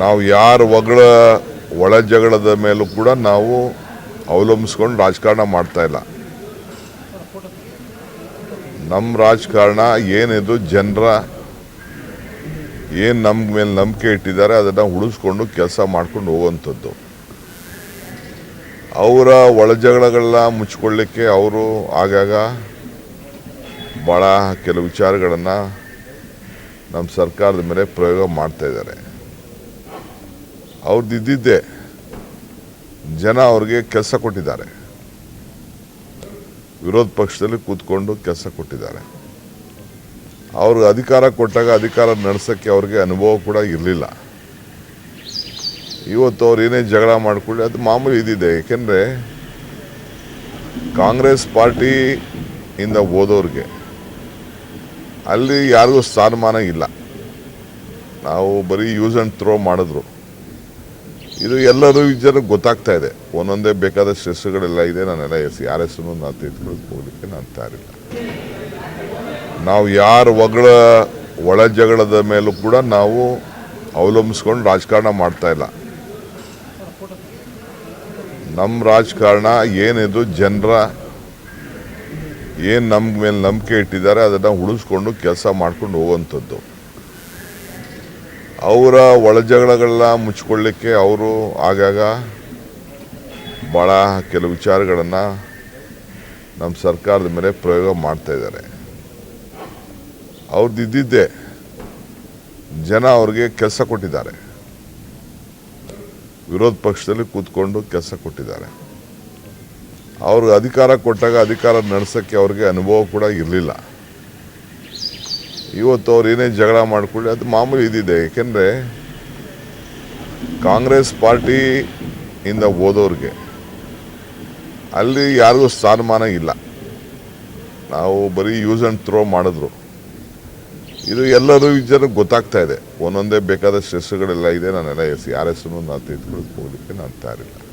ನಾವು ಯಾರ ಒಳ ಜಗಳದ ಮೇಲೂ ಕೂಡ ನಾವು ಅವಲಂಬಿಸ್ಕೊಂಡು ರಾಜಕಾರಣ ಮಾಡ್ತಾ ಇಲ್ಲ. ನಮ್ಮ ರಾಜಕಾರಣ ಏನಿದು, ಜನರ ಏನು ನಮ್ಮ ಮೇಲೆ ನಂಬಿಕೆ ಇಟ್ಟಿದ್ದಾರೆ ಅದನ್ನು ಉಳಿಸ್ಕೊಂಡು ಕೆಲಸ ಮಾಡ್ಕೊಂಡು ಹೋಗುವಂಥದ್ದು. ಅವರ ಒಳಜಗಳಗಳನ್ನ ಮುಚ್ಕೊಳ್ಳಿಕ್ಕೆ ಅವರು ಆಗಾಗ ಭಾಳ ಕೆಲವು ವಿಚಾರಗಳನ್ನು ನಮ್ಮ ಸರ್ಕಾರದ ಮೇಲೆ ಪ್ರಯೋಗ ಮಾಡ್ತಾ ಇದ್ದಾರೆ. ಅವ್ರದ್ದು ಇದ್ದಿದ್ದೇ ಜನ ಅವ್ರಿಗೆ ಕೆಲಸ ಕೊಟ್ಟಿದ್ದಾರೆ, ವಿರೋಧ ಪಕ್ಷದಲ್ಲಿ ಕೂತ್ಕೊಂಡು ಕೆಲಸ ಕೊಟ್ಟಿದ್ದಾರೆ. ಅವ್ರಿಗೆ ಅಧಿಕಾರ ಕೊಟ್ಟಾಗ ಅಧಿಕಾರ ನಡೆಸೋಕ್ಕೆ ಅವ್ರಿಗೆ ಅನುಭವ ಕೂಡ ಇರಲಿಲ್ಲ. ಇವತ್ತು ಅವ್ರು ಏನೇ ಜಗಳ ಮಾಡಿಕೊಳ್ಳಿ ಅದು ಮಾಮೂಲಿ ಇದ್ದಿದೆ. ಏಕೆಂದರೆ ಕಾಂಗ್ರೆಸ್ ಪಾರ್ಟಿಯಿಂದ ಹೋದವ್ರಿಗೆ ಅಲ್ಲಿ ಯಾರಿಗೂ ಸ್ಥಾನಮಾನ ಇಲ್ಲ. ನಾವು ಬರೀ ಯೂಸ್ ಆ್ಯಂಡ್ ಥ್ರೋ ಮಾಡಿದ್ರು. ಇದು ಎಲ್ಲರೂ ಜನಕ್ಕೆ ಗೊತ್ತಾಗ್ತಾ ಇದೆ. ಒಂದೊಂದೇ ಬೇಕಾದಷ್ಟು ಹೆಸರುಗಳೆಲ್ಲ ಇದೆ. ನಾನೆಲ್ಲ ಯಾರ ಹೆಸರು ನಾನು ತೆಗೆದುಕೊಳ್ಳೋಕೆ ಹೋಗಲಿಕ್ಕೆ ನಾನು ತಯಾರಿಲ್ಲ. ನಾವು ಯಾರ ಒಳ ಜಗಳದ ಮೇಲೂ ಕೂಡ ನಾವು ಅವಲಂಬಿಸ್ಕೊಂಡು ರಾಜಕಾರಣ ಮಾಡ್ತಾ ಇಲ್ಲ. ನಮ್ಮ ರಾಜಕಾರಣ ಏನಿದು, ಜನರ ಏನು ನಮ್ಮ ಮೇಲೆ ನಂಬಿಕೆ ಇಟ್ಟಿದ್ದಾರೆ ಅದನ್ನು ಉಳಿಸ್ಕೊಂಡು ಕೆಲಸ ಮಾಡ್ಕೊಂಡು ಹೋಗುವಂಥದ್ದು. ಅವರ ಒಳಜಗಳಗಳನ್ನ ಮುಚ್ಕೊಳ್ಳಿಕ್ಕೆ ಅವರು ಆಗಾಗ ಭಾಳ ಕೆಲವು ವಿಚಾರಗಳನ್ನು ನಮ್ಮ ಸರ್ಕಾರದ ಮೇಲೆ ಪ್ರಯೋಗ ಮಾಡ್ತಾ ಇದ್ದಾರೆ. ಅವ್ರದ್ದು ಇದ್ದಿದ್ದೇ ಜನ ಅವ್ರಿಗೆ ಕೆಲಸ ಕೊಟ್ಟಿದ್ದಾರೆ, ವಿರೋಧ ಪಕ್ಷದಲ್ಲಿ ಕೂತ್ಕೊಂಡು ಕೆಲಸ ಕೊಟ್ಟಿದ್ದಾರೆ. ಅವ್ರಿಗೆ ಅಧಿಕಾರ ಕೊಟ್ಟಾಗ ಅಧಿಕಾರ ನಡೆಸೋಕ್ಕೆ ಅವ್ರಿಗೆ ಅನುಭವ ಕೂಡ ಇರಲಿಲ್ಲ. ಇವತ್ತು ಅವ್ರು ಏನೇ ಜಗಳ ಮಾಡಿಕೊಳ್ಳಿ ಅದು ಮಾಮೂಲಿ ಇದ್ದಿದೆ. ಏಕೆಂದರೆ ಕಾಂಗ್ರೆಸ್ ಪಾರ್ಟಿಯಿಂದ ಹೋದವ್ರಿಗೆ ಅಲ್ಲಿ ಯಾರಿಗೂ ಸ್ಥಾನಮಾನ ಇಲ್ಲ. ನಾವು ಬರೀ ಯೂಸ್ ಆ್ಯಂಡ್ ಥ್ರೋ ಮಾಡಿದ್ರು. ಇದು ಎಲ್ಲರೂ ಜನಕ್ಕೆ ಗೊತ್ತಾಗ್ತಾ ಇದೆ. ಒಂದೊಂದೇ ಬೇಕಾದಷ್ಟು ಹೆಸರುಗಳೆಲ್ಲ ಇದೆ. ನಾನೆಲ್ಲ ಯಾರ ಹೆಸರು ನಾನು ತೆಗೆದುಕೊಳ್ಳೋಕೆ ಹೋಗಲಿಕ್ಕೆ ನಾನು ತಯಾರಿಲ್ಲ.